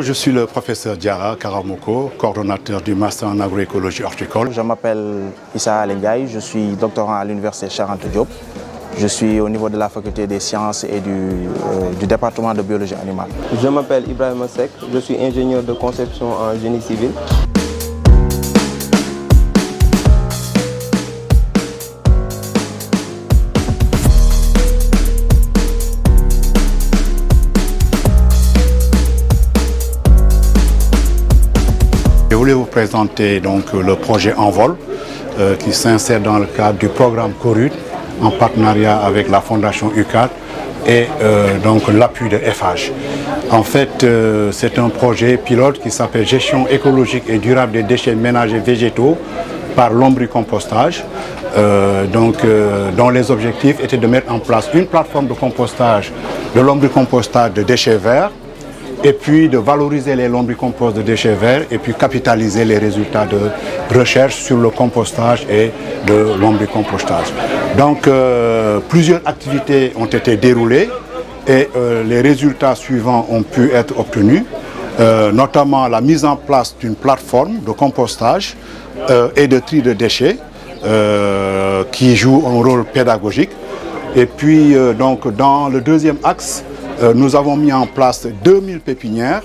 Je suis le professeur Diarra Karamoko, coordonnateur du Master en agroécologie horticole. Je m'appelle Issa Alengaï, je suis doctorant à l'Université Cheikh Anta Diop. Je suis au niveau de la faculté des sciences et du département de biologie animale. Je m'appelle Ibrahim Sek, je suis ingénieur de conception en génie civil. Je voulais vous présenter donc le projet Envol qui s'insère dans le cadre du programme Corud en partenariat avec la Fondation UCAD et donc l'appui de FH. En fait, c'est un projet pilote qui s'appelle Gestion écologique et durable des déchets ménagers végétaux par lombricompostage, dont les objectifs étaient de mettre en place une plateforme de compostage, de lombricompostage de déchets verts, et puis de valoriser les lombricomposts de déchets verts et puis capitaliser les résultats de recherche sur le compostage et de lombricompostage. Donc plusieurs activités ont été déroulées et les résultats suivants ont pu être obtenus, notamment la mise en place d'une plateforme de compostage et de tri de déchets qui joue un rôle pédagogique. Et puis donc dans le deuxième axe, nous avons mis en place 2000 pépinières.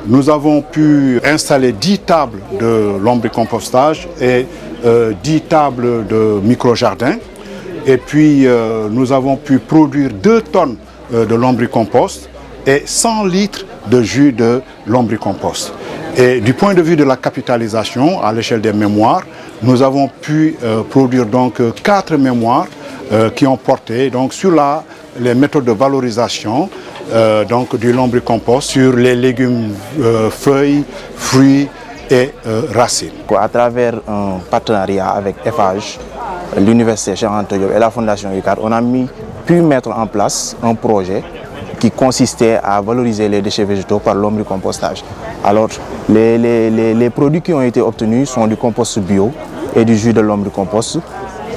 Nous avons pu installer 10 tables de lombricompostage et 10 tables de micro-jardins. Et puis nous avons pu produire 2 tonnes de lombricompost et 100 litres de jus de lombricompost. Et du point de vue de la capitalisation à l'échelle des mémoires, nous avons pu produire donc 4 mémoires qui ont porté donc sur les méthodes de valorisation donc du lombricompost sur les légumes, feuilles, fruits et racines. À travers un partenariat avec FH, l'Université Cheikh Anta Diop et la Fondation UCAD, on a pu mettre en place un projet qui consistait à valoriser les déchets végétaux par lombricompostage. Alors, les produits qui ont été obtenus sont du compost bio et du jus de lombricompost.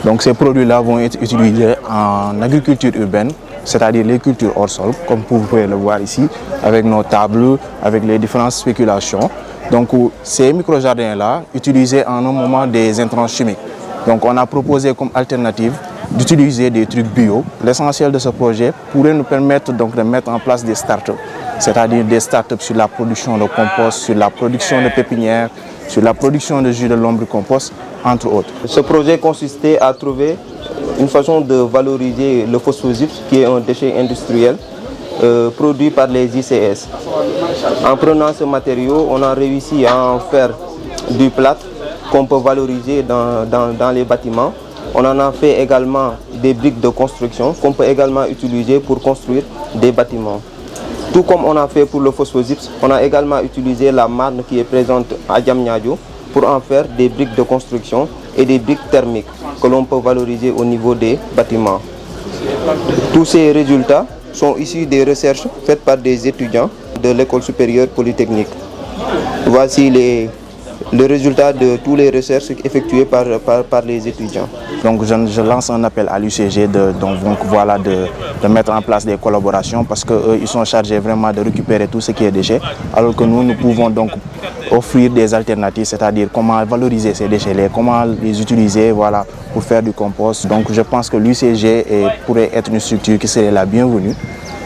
Donc ces produits-là vont être utilisés en agriculture urbaine, c'est-à-dire les cultures hors sol, comme vous pouvez le voir ici, avec nos tables, avec les différentes spéculations. Donc ces micro-jardins-là, utilisés en un moment des intrants chimiques. Donc on a proposé comme alternative d'utiliser des trucs bio. L'essentiel de ce projet pourrait nous permettre donc de mettre en place des startups, c'est-à-dire des startups sur la production de compost, sur la production de pépinières, sur la production de jus de lombricompost, entre autres. Ce projet consistait à trouver une façon de valoriser le phosphogypse, qui est un déchet industriel produit par les ICS. En prenant ce matériau, on a réussi à en faire du plâtre qu'on peut valoriser dans les bâtiments. On en a fait également des briques de construction qu'on peut également utiliser pour construire des bâtiments. Tout comme on a fait pour le phosphogypse, on a également utilisé la marne qui est présente à Diamniadio pour en faire des briques de construction et des briques thermiques que l'on peut valoriser au niveau des bâtiments. Tous ces résultats sont issus des recherches faites par des étudiants de l'École supérieure polytechnique. Voici le résultat de toutes les recherches effectuées par les étudiants. Donc je lance un appel à l'UCG de mettre en place des collaborations parce qu'eux ils sont chargés vraiment de récupérer tout ce qui est déchets, alors que nous pouvons donc offrir des alternatives, c'est-à-dire comment valoriser ces déchets, comment les utiliser pour faire du compost. Donc je pense que l'UCG pourrait être une structure qui serait la bienvenue.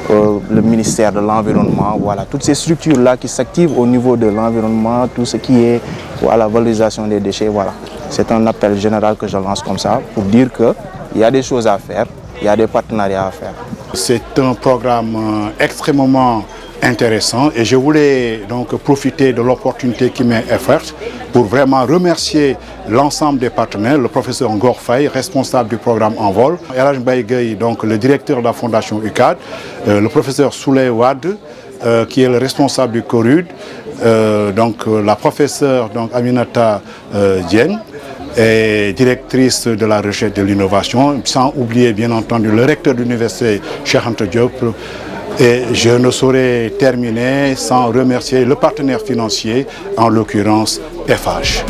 Le ministère de l'Environnement, toutes ces structures-là qui s'activent au niveau de l'environnement, tout ce qui est la valorisation des déchets, C'est un appel général que je lance comme ça pour dire qu'il y a des choses à faire, il y a des partenariats à faire. C'est un programme extrêmement intéressant et je voulais donc profiter de l'opportunité qui m'est offerte pour vraiment remercier l'ensemble des partenaires, le professeur Ngor Faye, responsable du programme Envol, Elhadj Mbaye Gueye, donc le directeur de la Fondation UCAD, le professeur Souley Wade, qui est le responsable du Corud, donc la professeure Aminata Dieng, et directrice de la recherche et de l'innovation, sans oublier bien entendu le recteur de l'université Cheikh Anta Diop. Et je ne saurais terminer sans remercier le partenaire financier, en l'occurrence FH.